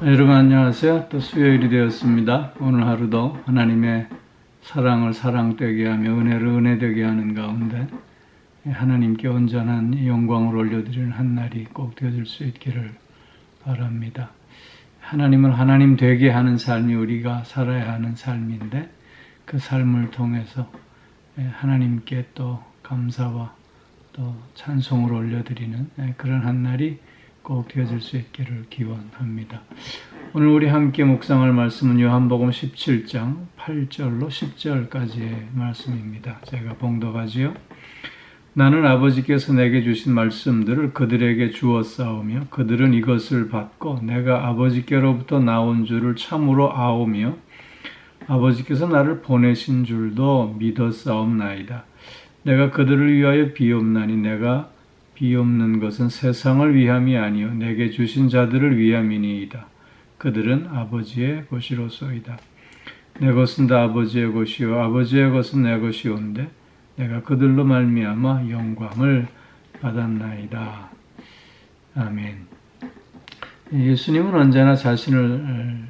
여러분 안녕하세요. 또 수요일이 되었습니다. 오늘 하루도 하나님의 사랑을 사랑되게 하며 은혜를 은혜되게 하는 가운데 하나님께 온전한 영광을 올려드리는 한 날이 꼭 되어질 수 있기를 바랍니다. 하나님을 하나님 되게 하는 삶이 우리가 살아야 하는 삶인데 그 삶을 통해서 하나님께 또 감사와 또 찬송을 올려드리는 그런 한 날이 꼭 되어질 수 있기를 기원합니다. 오늘 우리 함께 묵상할 말씀은 요한복음 17장 8절로 10절까지의 말씀입니다. 제가 봉독하지요. 나는 아버지께서 내게 주신 말씀들을 그들에게 주었사오며 그들은 이것을 받고 내가 아버지께로부터 나온 줄을 참으로 아오며 아버지께서 나를 보내신 줄도 믿었사옵나이다. 내가 그들을 위하여 비옵나니 내가 비옵는 것은 세상을 위함이 아니요 내게 주신 자들을 위함이니이다. 그들은 아버지의 것이로소이다. 내 것은 다 아버지의 것이요 아버지의 것은 내 것이온데 내가 그들로 말미암아 영광을 받았나이다. 아멘. 예수님은 언제나 자신을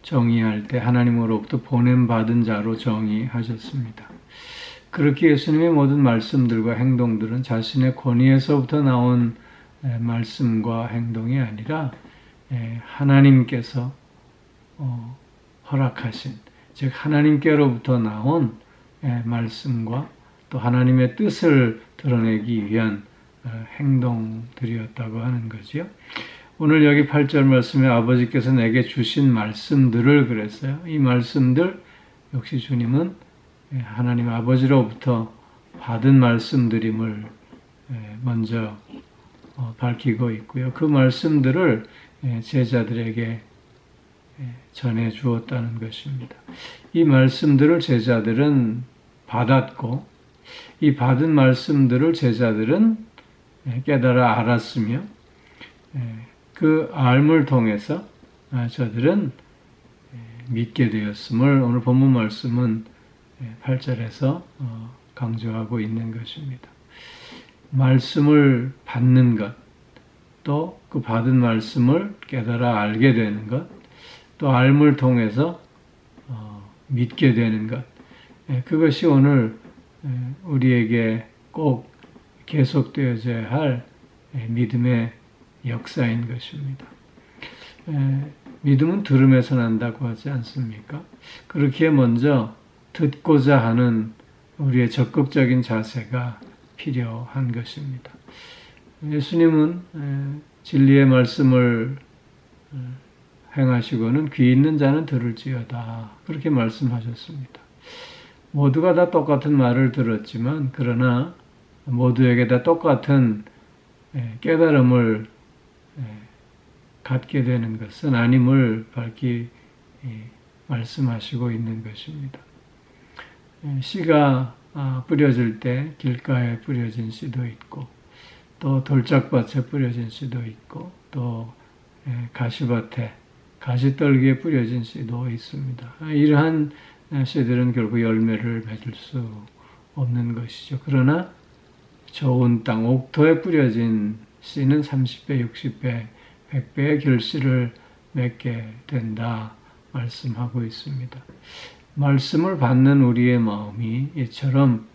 정의할 때 하나님으로부터 보냄받은 자로 정의하셨습니다. 그렇게 예수님의 모든 말씀들과 행동들은 자신의 권위에서부터 나온 말씀과 행동이 아니라 하나님께서 허락하신, 즉 하나님께로부터 나온 말씀과 또 하나님의 뜻을 드러내기 위한 행동들이었다고 하는 거지요. 오늘 여기 8절 말씀에 아버지께서 내게 주신 말씀들을 그랬어요. 이 말씀들 역시 주님은 하나님 아버지로부터 받은 말씀들임을 먼저 밝히고 있고요. 그 말씀들을 제자들에게 전해 주었다는 것입니다. 이 말씀들을 제자들은 받았고 이 받은 말씀들을 제자들은 깨달아 알았으며 그 알물 통해서 저들은 믿게 되었음을 오늘 본문 말씀은 8절에서 강조하고 있는 것입니다. 말씀을 받는 것, 또 그 받은 말씀을 깨달아 알게 되는 것, 또 알물 통해서 믿게 되는 것, 그것이 오늘 우리에게 꼭 계속되어져야 할 믿음의 역사인 것입니다. 믿음은 들음에서 난다고 하지 않습니까? 그렇기에 먼저 듣고자 하는 우리의 적극적인 자세가 필요한 것입니다. 예수님은 진리의 말씀을 행하시고는 귀 있는 자는 들을지어다 그렇게 말씀하셨습니다. 모두가 다 똑같은 말을 들었지만 그러나 모두에게 다 똑같은 깨달음을 갖게 되는 것은 아님을 밝히 말씀하시고 있는 것입니다. 씨가 뿌려질 때 길가에 뿌려진 씨도 있고 또 돌짝밭에 뿌려진 씨도 있고 또 가시밭에 가시떨기에 뿌려진 씨도 있습니다. 이러한 씨들은 결국 열매를 맺을 수 없는 것이죠. 그러나 좋은 땅, 옥토에 뿌려진 씨는 30배, 60배, 100배의 결실을 맺게 된다 말씀하고 있습니다. 말씀을 받는 우리의 마음이 이처럼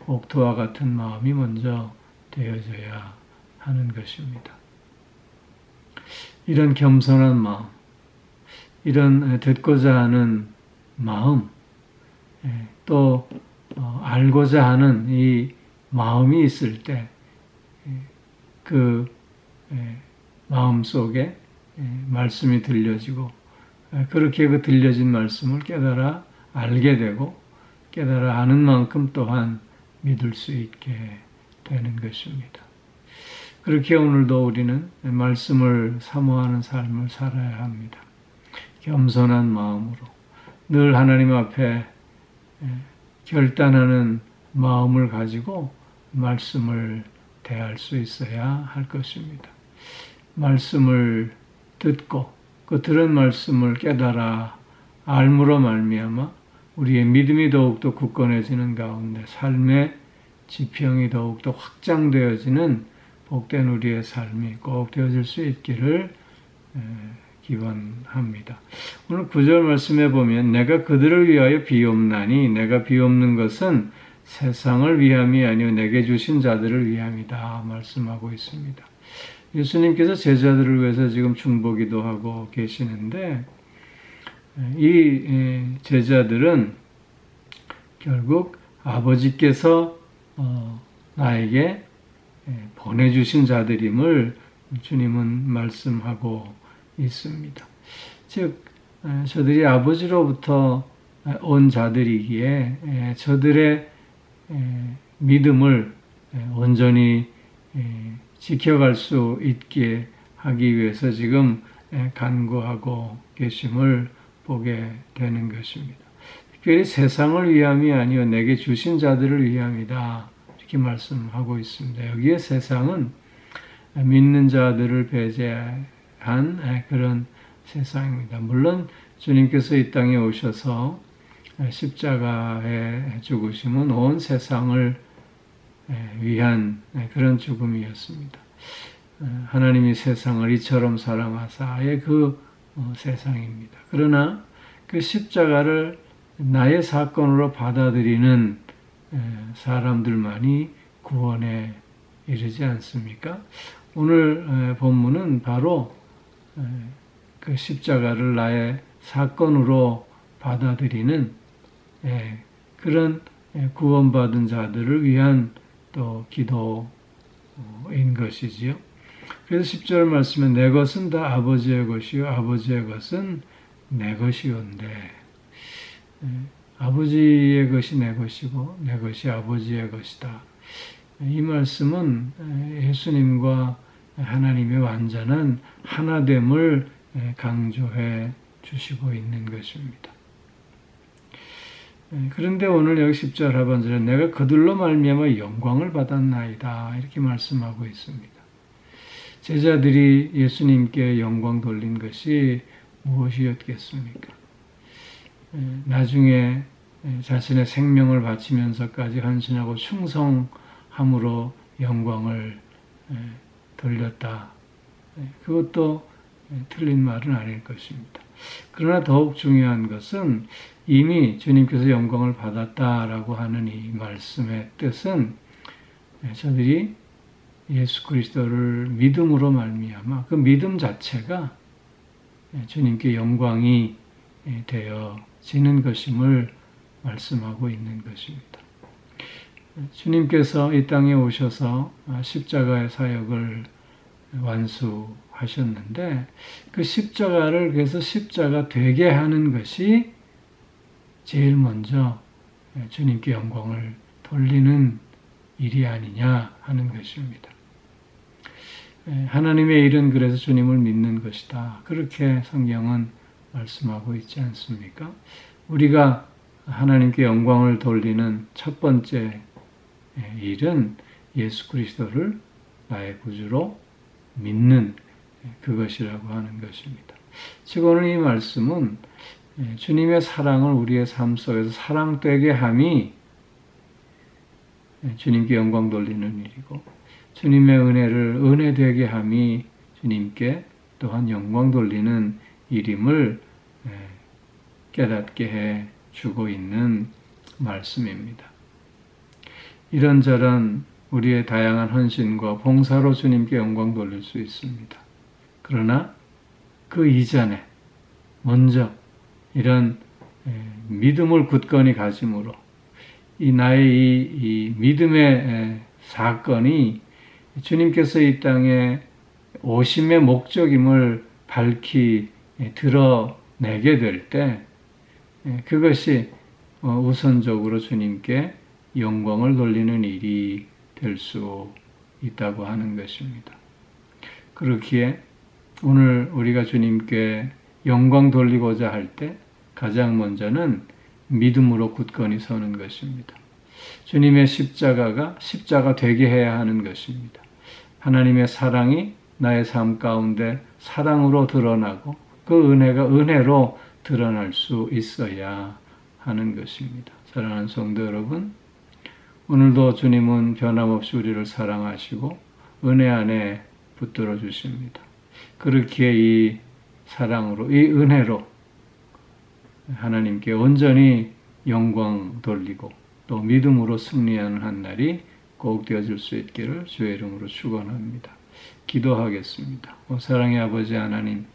옥토와 같은 마음이 먼저 되어져야 하는 것입니다. 이런 겸손한 마음, 이런 듣고자 하는 마음, 또 알고자 하는 이 마음이 있을 때 그 마음 속에 말씀이 들려지고 그렇게 그 들려진 말씀을 깨달아 알게 되고 깨달아 아는 만큼 또한 믿을 수 있게 되는 것입니다. 그렇게 오늘도 우리는 말씀을 사모하는 삶을 살아야 합니다. 겸손한 마음으로 늘 하나님 앞에 결단하는 마음을 가지고 말씀을 대할 수 있어야 할 것입니다. 말씀을 듣고 그 들은 말씀을 깨달아 알므로 말미암아 우리의 믿음이 더욱더 굳건해지는 가운데 삶의 지평이 더욱더 확장되어지는 복된 우리의 삶이 꼭 되어질 수 있기를 기원합니다. 오늘 9절 말씀에 보면 내가 그들을 위하여 비옵나니 내가 비옵는 것은 세상을 위함이 아니요 내게 주신 자들을 위함이다 말씀하고 있습니다. 예수님께서 제자들을 위해서 지금 중보기도 하고 계시는데 이 제자들은 결국 아버지께서 나에게 보내주신 자들임을 주님은 말씀하고 있습니다. 즉 저들이 아버지로부터 온 자들이기에 저들의 믿음을 온전히 지켜갈 수 있게 하기 위해서 지금 간구하고 계심을 보게 되는 것입니다. 특별히 세상을 위함이 아니요 내게 주신 자들을 위함이다 이렇게 말씀하고 있습니다. 여기에 세상은 믿는 자들을 배제한 그런 세상입니다. 물론 주님께서 이 땅에 오셔서 십자가에 죽으심은 온 세상을 위한 그런 죽음이었습니다. 하나님이 세상을 이처럼 사랑하사의 그 세상입니다. 그러나 그 십자가를 나의 사건으로 받아들이는 사람들만이 구원에 이르지 않습니까? 오늘 본문은 바로 그 십자가를 나의 사건으로 받아들이는 그런 구원받은 자들을 위한 또 기도인 것이지요. 그래서 10절 말씀에 내 것은 다 아버지의 것이요 아버지의 것은 내 것이온데 아버지의 것이 내 것이고 내 것이 아버지의 것이다. 이 말씀은 예수님과 하나님의 완전한 하나됨을 강조해 주시고 있는 것입니다. 그런데 오늘 여기 10절 하반절에 내가 그들로 말미암아 영광을 받았나이다 이렇게 말씀하고 있습니다. 제자들이 예수님께 영광 돌린 것이 무엇이었겠습니까? 나중에 자신의 생명을 바치면서까지 헌신하고 충성함으로 영광을 돌렸다. 그것도 틀린 말은 아닐 것입니다. 그러나 더욱 중요한 것은 이미 주님께서 영광을 받았다라고 하는 이 말씀의 뜻은 저들이 예수 그리스도를 믿음으로 말미암아 그 믿음 자체가 주님께 영광이 되어지는 것임을 말씀하고 있는 것입니다. 주님께서 이 땅에 오셔서 십자가의 사역을 완수하셨는데 그 십자가를 그래서 십자가 되게 하는 것이 제일 먼저 주님께 영광을 돌리는 일이 아니냐 하는 것입니다. 하나님의 일은 그래서 주님을 믿는 것이다. 그렇게 성경은 말씀하고 있지 않습니까? 우리가 하나님께 영광을 돌리는 첫 번째 일은 예수 그리스도를 나의 구주로 믿는 그것이라고 하는 것입니다. 즉 오늘 이 말씀은 주님의 사랑을 우리의 삶 속에서 사랑되게 함이 주님께 영광 돌리는 일이고 주님의 은혜를 은혜되게 함이 주님께 또한 영광 돌리는 일임을 깨닫게 해 주고 있는 말씀입니다. 이런저런 우리의 다양한 헌신과 봉사로 주님께 영광 돌릴 수 있습니다. 그러나 그 이전에 먼저 이런 믿음을 굳건히 가짐으로 이 나의 이 믿음의 사건이 주님께서 이 땅에 오심의 목적임을 밝히 드러내게 될 때 그것이 우선적으로 주님께 영광을 돌리는 일이 될 수 있다고 하는 것입니다. 그렇기에 오늘 우리가 주님께 영광 돌리고자 할 때 가장 먼저는 믿음으로 굳건히 서는 것입니다. 주님의 십자가가 십자가 되게 해야 하는 것입니다. 하나님의 사랑이 나의 삶 가운데 사랑으로 드러나고 그 은혜가 은혜로 드러날 수 있어야 하는 것입니다. 사랑하는 성도 여러분, 오늘도 주님은 변함없이 우리를 사랑하시고 은혜 안에 붙들어 주십니다. 그렇기에 이 사랑으로, 이 은혜로 하나님께 온전히 영광 돌리고 또 믿음으로 승리하는 한 날이 꼭 되어질 수 있기를 주의 이름으로 축원합니다. 기도하겠습니다. 사랑의 아버지 하나님,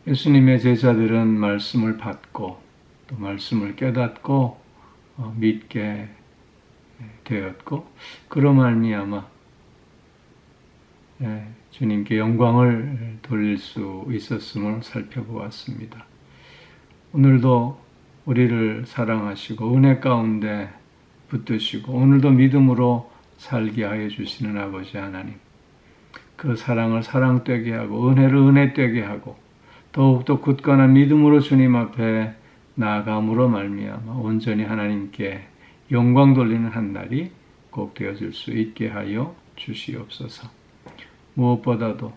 예수님의 제자들은 말씀을 받고 또 말씀을 깨닫고 믿게 되었고, 그로 말미암아 주님께 영광을 돌릴 수 있었음을 살펴보았습니다. 오늘도 우리를 사랑하시고 은혜 가운데 붙드시고 오늘도 믿음으로 살게 하여 주시는 아버지 하나님, 그 사랑을 사랑되게 하고 은혜를 은혜되게 하고 더욱더 굳건한 믿음으로 주님 앞에 나아감으로 말미암아 온전히 하나님께 영광 돌리는 한 날이 꼭 되어질 수 있게 하여 주시옵소서. 무엇보다도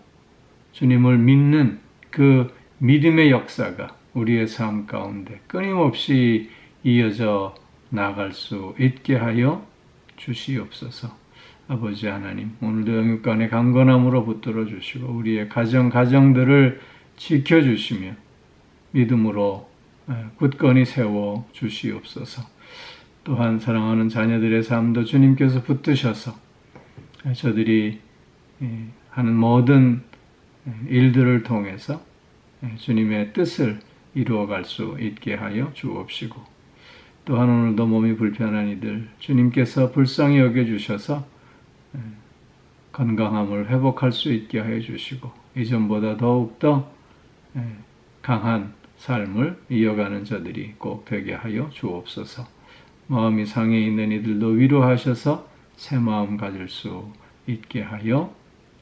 주님을 믿는 그 믿음의 역사가 우리의 삶 가운데 끊임없이 이어져 나갈 수 있게 하여 주시옵소서. 아버지 하나님, 오늘도 영육간의 강건함으로 붙들어 주시고 우리의 가정들을 지켜주시며 믿음으로 굳건히 세워 주시옵소서. 또한 사랑하는 자녀들의 삶도 주님께서 붙드셔서 저들이 하는 모든 일들을 통해서 주님의 뜻을 이루어갈 수 있게 하여 주옵시고, 또한 오늘도 몸이 불편한 이들 주님께서 불쌍히 여겨주셔서 건강함을 회복할 수 있게 하여 주시고 이전보다 더욱더 강한 삶을 이어가는 자들이 꼭 되게 하여 주옵소서. 마음이 상해 있는 이들도 위로하셔서 새 마음 가질 수 있게 하여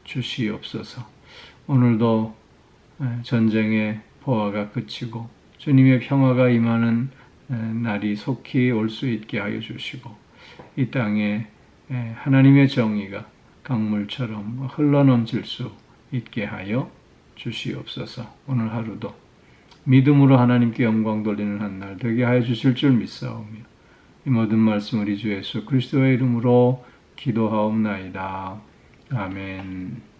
주시옵소서. 오늘도 전쟁의 포화가 그치고 주님의 평화가 임하는 날이 속히 올 수 있게 하여 주시고 이 땅에 하나님의 정의가 강물처럼 흘러넘칠 수 있게 하여 주시옵소서. 오늘 하루도 믿음으로 하나님께 영광 돌리는 한 날 되게 하여 주실 줄 믿사오며 이 모든 말씀 우리 주 예수 그리스도의 이름으로 기도하옵나이다. 아멘.